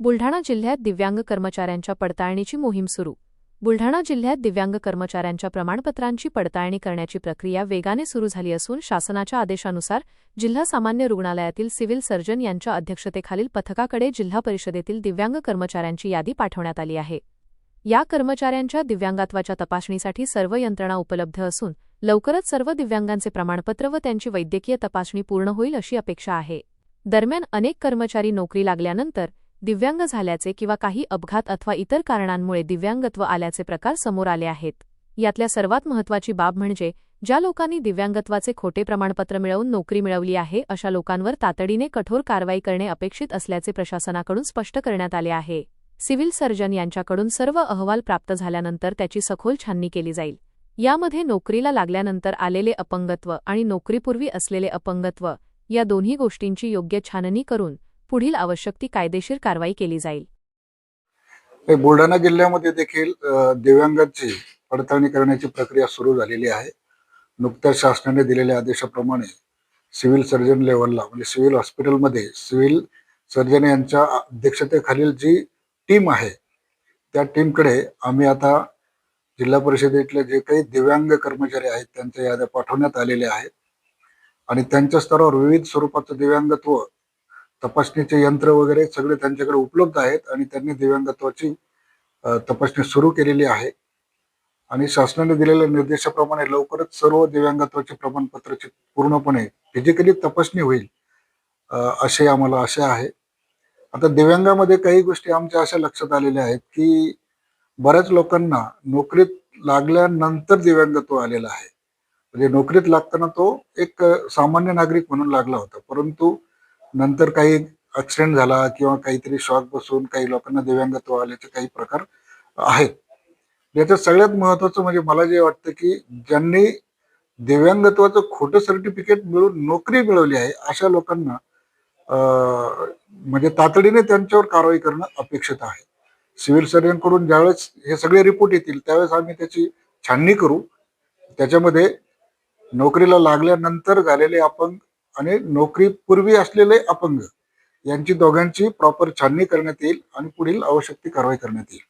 बुलढाणा जिल्ह्यात दिव्यांग कर्मचाऱ्यांच्या पडताळणीची मोहीम सुरू. बुलढाणा जिल्ह्यात दिव्यांग कर्मचाऱ्यांच्या प्रमाणपत्रांची पडताळणी करण्याची प्रक्रिया वेगाने सुरू झाली असून शासनाच्या आदेशानुसार जिल्हा सामान्य रुग्णालयातील सिव्हिल सर्जन यांच्या अध्यक्षतेखालील पथकाकडे जिल्हा परिषदेतील दिव्यांग कर्मचाऱ्यांची यादी पाठवण्यात आली आहे. या कर्मचाऱ्यांच्या दिव्यांगत्वाच्या तपासणीसाठी सर्व यंत्रणा उपलब्ध असून लवकरच सर्व दिव्यांगांचे प्रमाणपत्र व त्यांची वैद्यकीय तपासणी पूर्ण होईल अशी अपेक्षा आहे. दरम्यान अनेक कर्मचारी नोकरी लागल्यानंतर दिव्यांग झाल्याचे किंवा काही अपघात अथवा इतर कारणांमुळे दिव्यांगत्व आल्याचे प्रकार समोर आले आहेत. यातल्या सर्वात महत्त्वाची बाब म्हणजे ज्या लोकांनी दिव्यांगत्वाचे खोटे प्रमाणपत्र मिळवून नोकरी मिळवली आहे अशा लोकांवर तातडीने कठोर कारवाई करणे अपेक्षित असल्याचे प्रशासनाकडून स्पष्ट करण्यात आले आहे. सिव्हिल सर्जन यांच्याकडून सर्व अहवाल प्राप्त झाल्यानंतर त्याची सखोल छाननी केली जाईल. यामध्ये नोकरीला लागल्यानंतर आलेले अपंगत्व आणि नोकरीपूर्वी असलेले अपंगत्व या दोन्ही गोष्टींची योग्य छाननी करून पुढील आवश्यक ती कायदेशीर कारवाई केली जाईल. बुलढाणा जिल्ह्यामध्ये देखील दिव्यांगांची पडताळणी करण्याची प्रक्रिया सुरू झालेली आहे. नुकत्याच शासनाने दिलेल्या आदेशाप्रमाणे सिव्हिल सर्जन लेव्हलला म्हणजे सिव्हिल हॉस्पिटलमध्ये सिव्हिल सर्जन यांच्या अध्यक्षतेखालील जी टीम आहे त्या टीमकडे आम्ही आता जिल्हा परिषदेतले जे काही दिव्यांग कर्मचारी आहेत त्यांच्या याद्या पाठवण्यात आलेल्या आहेत आणि त्यांच्या स्तरावर विविध स्वरूपाचं दिव्यांगत्व तपासणीचे यंत्र वगैरे सगळे त्यांच्याकडे उपलब्ध आहेत आणि त्यांनी दिव्यांगत्वाची तपासणी सुरू केलेली आहे आणि शासनाने दिलेल्या निर्देशाप्रमाणे लवकरच सर्व दिव्यांगत्वाची प्रमाणपत्राची पूर्णपणे फिजिकली तपासणी होईल असे आम्हाला आशा आहे. आता दिव्यांगामध्ये काही गोष्टी आमच्या अशा लक्षात आलेल्या आहेत की बऱ्याच लोकांना नोकरीत लागल्यानंतर दिव्यांगत्व आलेलं आहे. म्हणजे नोकरीत लागताना तो एक सामान्य नागरिक म्हणून लागला होता, परंतु नंतर काही ऍक्सिडेंट झाला किंवा काहीतरी शॉक बसून काही लोकांना दिव्यांगत्व आल्याचे काही प्रकार आहेत. याच्यात सगळ्यात महत्वाचं म्हणजे मला जे वाटतं की ज्यांनी दिव्यांगत्वाचं खोटं सर्टिफिकेट मिळून नोकरी मिळवली आहे अशा लोकांना म्हणजे तातडीने त्यांच्यावर कारवाई करणं अपेक्षित आहे. सिव्हिल सर्जनकडून ज्यावेळेस हे सगळे रिपोर्ट येतील त्यावेळेस आम्ही त्याची छाननी करू. त्याच्यामध्ये नोकरीला लागल्यानंतर झालेले अपंग आणि नोकरीपूर्वी असलेले अपंग यांची दोघांची प्रॉपर छाननी करण्यात येईल आणि पुढील आवश्यक ती कारवाई करण्यात येईल.